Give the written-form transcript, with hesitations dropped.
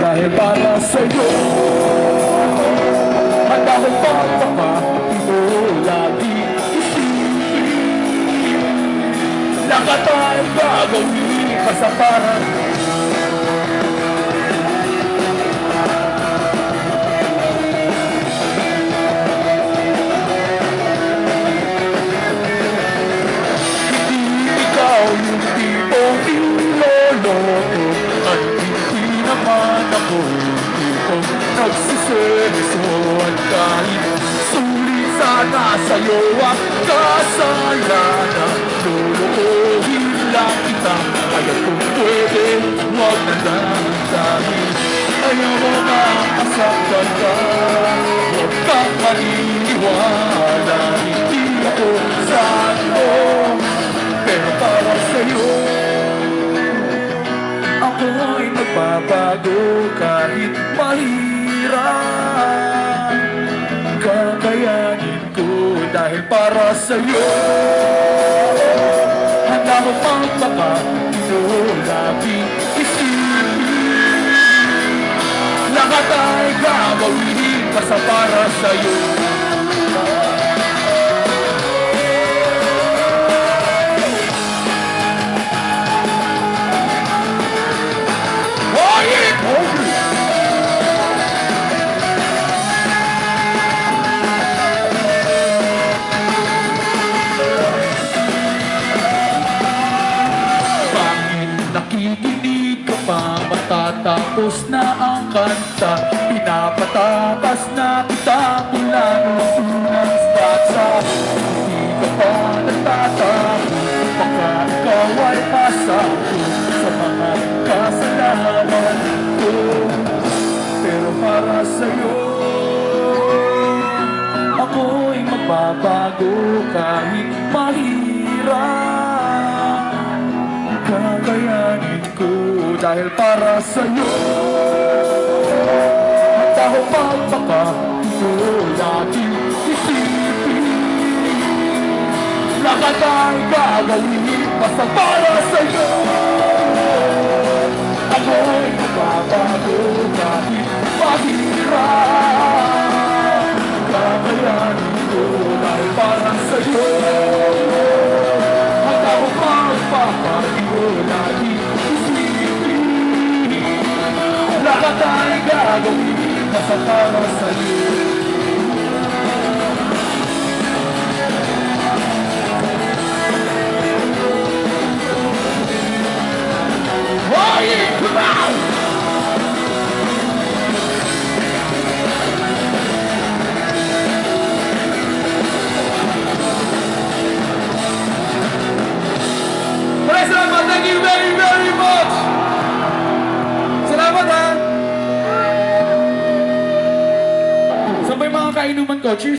dahil para sa'yo handa ko pagpapahintay lagi isipin lahat tayo gagawin kasaparan. Nagsiseriso at kahit sulit sana sa'yo ang kasalanan, lulukuhin lang kita. Kaya kung pwede, huwag na lang dahil ayaw mo makasaktan ka. Huwag kang maniniwala, hindi ako sa'yo, pero para sa'yo ako'y magbabago kahit mahirap. Kakayanin ko dahil para sa'yo handa ko magpapahintay isipin lahat ay gagawin basta para sa'yo. Nakikinig ka pa, matatapos na ang kanta. Pinapatakas na kita mula nung unang batsa. Hindi ka pa nagtatago, baka ikaw ay masago sa mga kasalanan ko. Pero para sa'yo ako'y magbabago kahit mahirap. Kakayanin ko dahil para sa'yo handa ko magpapahintay lagi isipin lahat ay gagawin basta para sa'yo. Ako'y magbabago kahit mahirap. Kakayanin ko dahil para sa'yo handa ko magpapahintay lagi isipin lahat ay gagawin basta para sa'yo. Come on! Salamat, thank you very, very much! Salamat ha! Saan ba yung mga kainuman ko? Cheers!